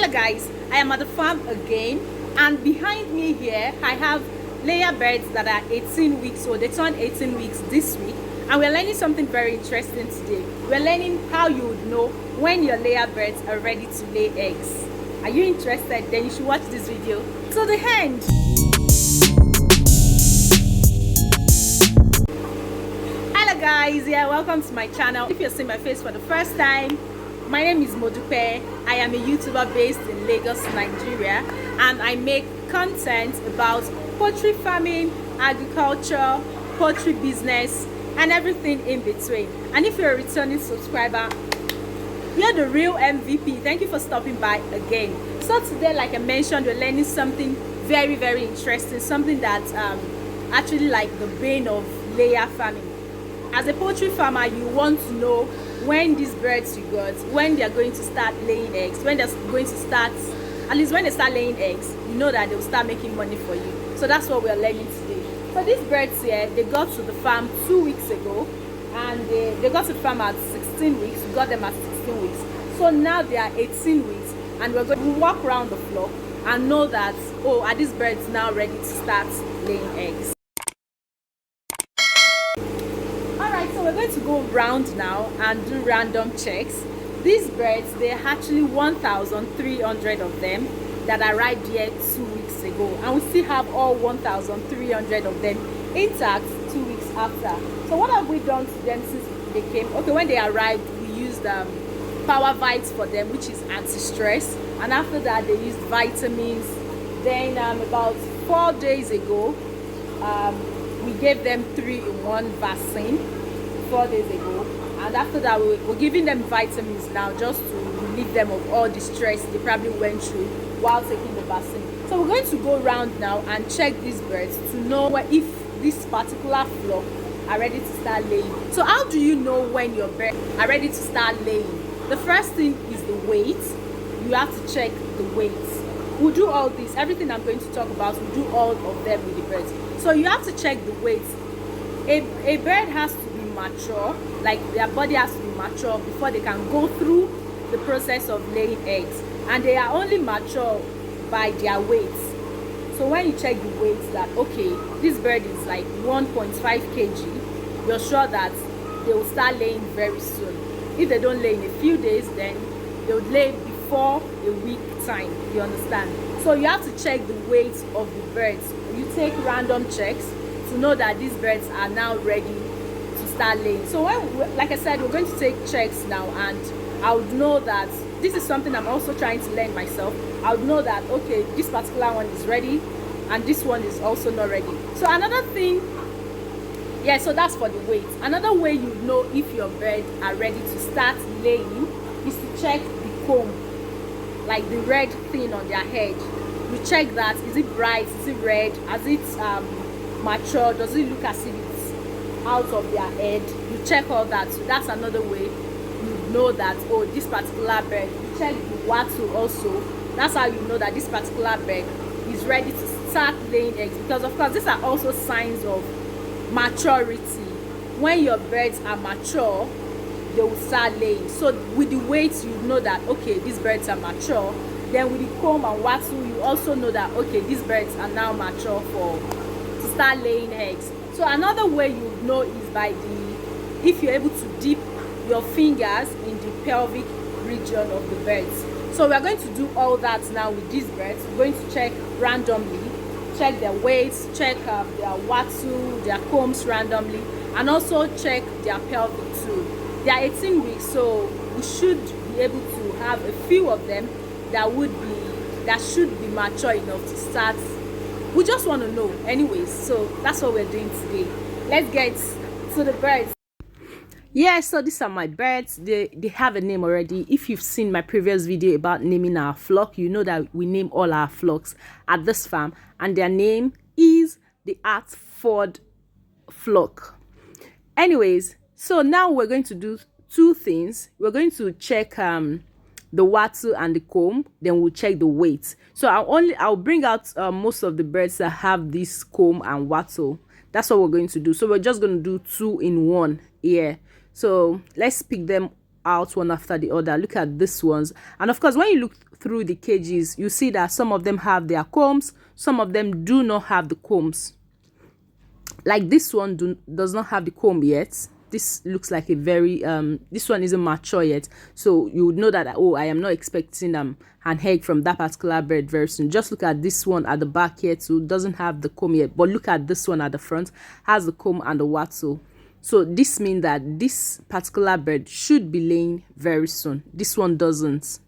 Hello guys, I am at the farm again, and behind me here I have layer birds that are 18 weeks old. They turn 18 weeks this week, and we're learning something very interesting today. We're learning how you would know when your layer birds are ready to lay eggs. Are you interested? Then you should watch this video to the end. Hello guys, welcome to my channel. If you're seeing my face for the first time, my name is Modupe. I am a YouTuber based in Lagos, Nigeria, and I make content about poultry farming, agriculture, poultry business, and everything in between. And if you're a returning subscriber, you're the real MVP. Thank you for stopping by again. So today, like I mentioned, we're learning something very interesting, something that's actually like the bane of layer farming. As a poultry farmer, you want to know when these birds you got, when they're going to start laying eggs, when they're going to start, at least when they start laying eggs, you know that they'll start making money for you. So that's what we're learning today. So these birds here, they got to the farm 2 weeks ago, and they got to the farm at 16 weeks. We got them at 16 weeks. So now they are 18 weeks, and we're going to walk around the flock and know that, oh, are these birds now ready to start laying eggs? So we're going to go round now and do random checks. These birds, there are actually 1,300 of them that arrived here 2 weeks ago, and we still have all 1,300 of them intact 2 weeks after. So what have we done to them since they came? Okay, when they arrived, we used Power Vites for them, which is anti-stress, and after that they used vitamins. Then about 4 days ago, we gave them 3-in-1 vaccine 4 days ago, and after that we're giving them vitamins now, just to relieve them of all the stress they probably went through while taking the vaccine. So we're going to go around now and check these birds to know if this particular flock are ready to start laying. So how do you know when your birds are ready to start laying? The first thing is the weight. You have to check the weight. We'll do all this, everything I'm going to talk about, we'll do all of them with the birds. So you have to check the weight. A bird has to be mature, like their body has to be mature before they can go through the process of laying eggs, and they are only mature by their weight. So when you check the weight that, okay, this bird is like 1.5 kg, you're sure that they will start laying very soon. If they don't lay in a few days, then they would lay before a week time. You understand? So you have to check the weight of the birds. You take random checks to know that these birds are now ready to start laying. So when, like I said, we're going to take checks now, and I would know that this is something I'm also trying to learn myself. I would know that, okay, this particular one is ready and this one is also not ready. So another thing, so that's for the weight. Another way you know if your birds are ready to start laying is to check the comb, like the red thing on their head. You check that, is it bright, is it red, has it mature, does it look as if it's out of their head? You check all that. So that's another way you know that, oh, this particular bird. You check the wattle also. That's how you know that this particular bird is ready to start laying eggs, because of course these are also signs of maturity. When your birds are mature, they will start laying. So with the weight, you know that, okay, these birds are mature. Then with the comb and wattle, you also know that, okay, these birds are now mature to start laying eggs. So another way you know is by if you're able to dip your fingers in the pelvic region of the birds. So we're going to do all that now with these birds. We're going to check randomly, check their weights, check their wattle, their combs randomly, and also check their pelvic too. They are 18 weeks, so we should be able to have a few of them that should be mature enough to start. We just want to know anyways. So that's what we're doing today. Let's get to the birds. So these are my birds. They have a name already. If you've seen my previous video about naming our flock, you know that we name all our flocks at this farm, and their name is the Hartford flock. Anyways, so now we're going to do two things. We're going to check the wattle and the comb, then we'll check the weight. So I'll bring out most of the birds that have this comb and wattle. That's what we're going to do. So we're just going to do 2-in-1 here. So let's pick them out one after the other. Look at these ones, and of course when you look through the cages, you see that some of them have their combs, some of them do not have the combs. Like this one does not have the comb yet. This looks like a very this one isn't mature yet, so you would know that, oh, I am not expecting an egg from that particular bird very soon. Just look at this one at the back here too, doesn't have the comb yet, but look at this one at the front, has the comb and the wattle. So this means that this particular bird should be laying very soon. This one doesn't.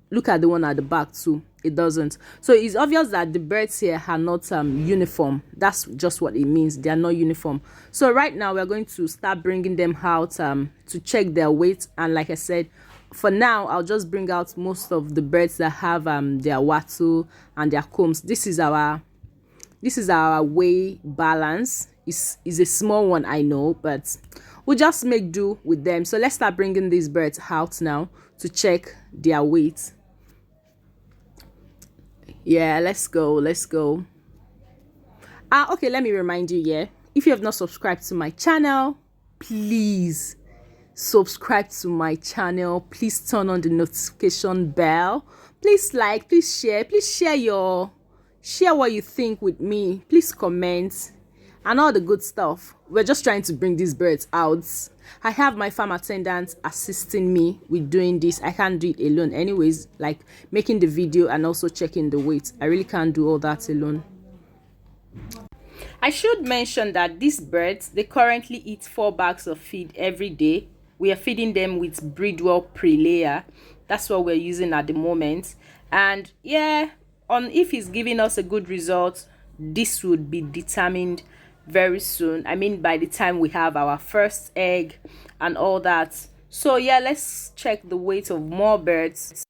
Look at the one at the back too, it doesn't. So it's obvious that the birds here are not uniform. That's just what it means, they are not uniform. So right now we're going to start bringing them out to check their weight. And like I said, for now I'll just bring out most of the birds that have their wattle and their combs. This is our weigh balance. Is a small one, I know, but we'll just make do with them. So let's start bringing these birds out now to check their weight. Yeah, let's go. Okay, let me remind you, yeah, if you have not subscribed to my channel, please subscribe to my channel. Please turn on the notification bell. Please like, please share what you think with me. Please comment and all the good stuff. We're just trying to bring these birds out. I have my farm attendant assisting me with doing this. I can't do it alone anyways, like making the video and also checking the weight. I really can't do all that alone. I should mention that these birds, they currently eat 4 bags of feed every day. We are feeding them with Breedwell pre-layer. That's what we're using at the moment. And yeah, on if it's giving us a good result, this would be determined very soon. I mean, by the time we have our first egg and all that. So yeah, let's check the weight of more birds.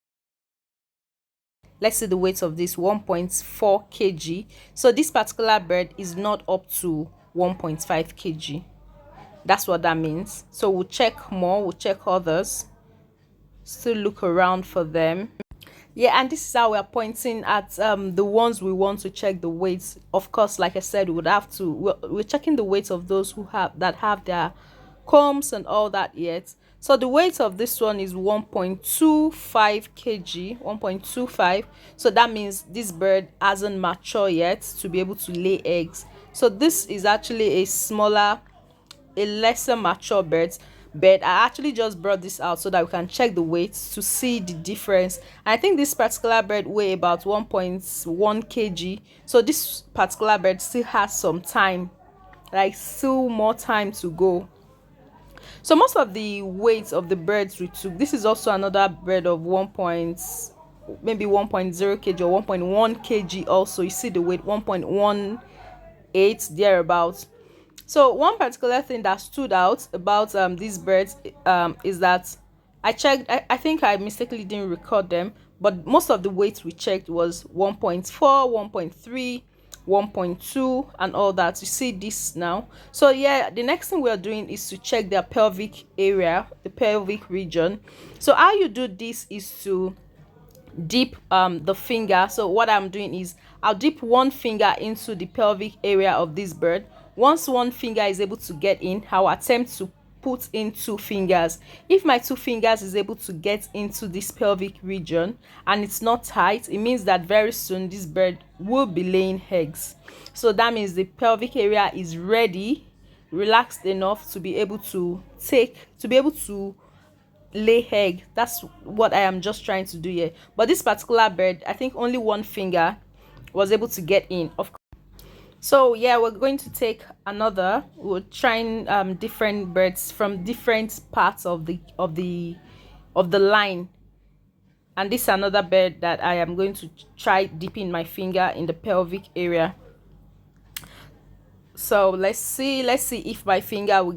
Let's see the weight of this 1.4 kg. So this particular bird is not up to 1.5 kg. That's what that means. So we'll check more, we'll check others, still look around for them. Yeah, and this is how we're pointing at the ones we want to check the weights. Of course, like I said, we would have to, we're checking the weights of those who have their combs and all that yet. So the weight of this one is 1.25 kg, 1.25. So that means this bird hasn't matured yet to be able to lay eggs. So this is actually a lesser mature bird. But I actually just brought this out so that we can check the weights to see the difference. And I think this particular bird weigh about 1.1 kg. So this particular bird still has some time, like still more time to go. So most of the weights of the birds we took, this is also another bird of maybe 1.0 kg or 1.1 kg also. You see the weight 1.18 thereabouts. So one particular thing that stood out about these birds is that I checked, I think I mistakenly didn't record them, but most of the weights we checked was 1.4, 1.3, 1.2 and all that. You see this now. So yeah, the next thing we are doing is to check their pelvic area, the pelvic region. So how you do this is to dip the finger. So what I'm doing is I'll dip one finger into the pelvic area of this bird. Once one finger is able to get in, I'll attempt to put in 2 fingers. If my 2 fingers is able to get into this pelvic region and it's not tight, it means that very soon this bird will be laying eggs. So that means the pelvic area is ready, relaxed enough to be able to lay egg. That's what I am just trying to do here. But this particular bird, I think only one finger was able to get in. Of course. So yeah, we're going to take another. We're trying different birds from different parts of the line. And this is another bird that I am going to try dipping my finger in the pelvic area. So let's see if my finger or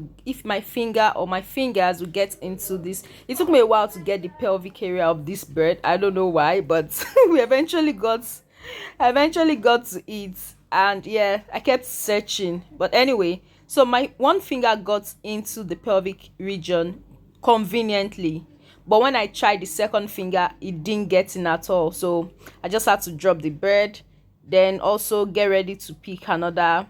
my fingers will get into this. It took me a while to get the pelvic area of this bird. I don't know why, but I eventually got to it. And yeah, I kept searching, but anyway, so my one finger got into the pelvic region conveniently, but when I tried the second finger, it didn't get in at all. So I just had to drop the bird, then also get ready to pick another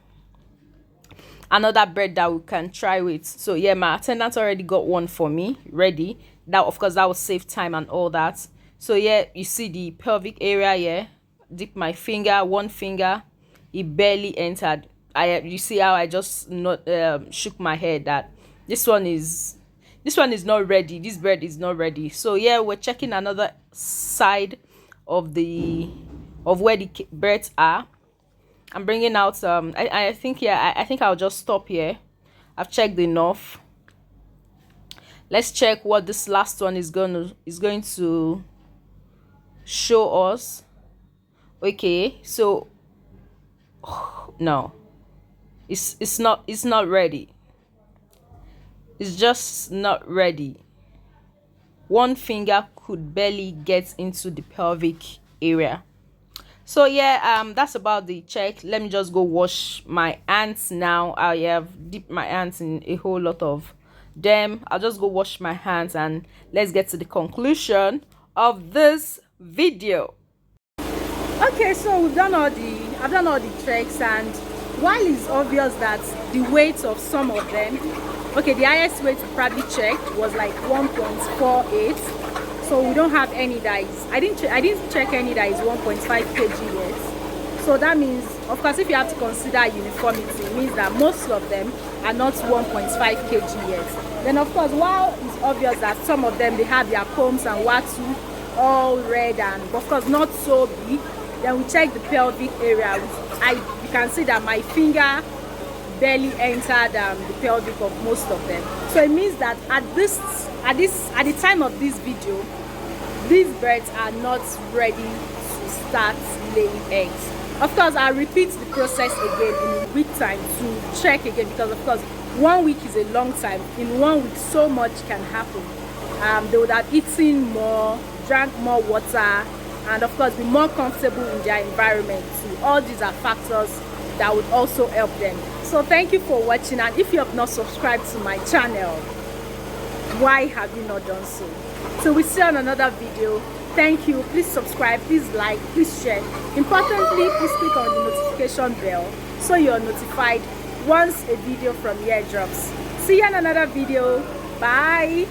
bird that we can try with. So yeah, my attendant already got one for me ready. That, of course, that will save time and all that. So yeah, you see the pelvic area here. Dip my finger, one finger, it barely entered. You see how I just not shook my head that this one is not ready. This bird is not ready. So yeah, we're checking another side of the where the birds are. I'm bringing out I think, yeah, I think I'll just stop here. I've checked enough. Let's check what this last one is going to show us. Okay, so no, it's not ready. It's just not ready. One finger could barely get into the pelvic area. So yeah, that's about the check. Let me just go wash my hands now. I have dipped my hands in a whole lot of them. I'll just go wash my hands and let's get to the conclusion of this video. Okay, so I've done all the checks, and while it's obvious that the weight of some of them, okay, the highest weight we probably checked was like 1.48. So we don't have any that is, I didn't check any that is 1.5 kg yet. So that means, of course, if you have to consider uniformity, it means that most of them are not 1.5 kg yet. Then of course, while it's obvious that some of them, they have their combs and watu all red and of course not so big, then we check the pelvic area. You can see that my finger barely entered the pelvic of most of them. So it means that at the time of this video, these birds are not ready to start laying eggs. Of course, I'll repeat the process again in a week time to check again, because of course 1 week is a long time. In 1 week, so much can happen. They would have eaten more, drank more water, and of course be more comfortable in their environment too. All these are factors that would also help them. So thank you for watching, and if you have not subscribed to my channel, why have you not done so? So we see you on another video. Thank you. Please subscribe, please like, please share. Importantly, please click on the notification bell so you're notified once a video from here drops. See you on another video. Bye.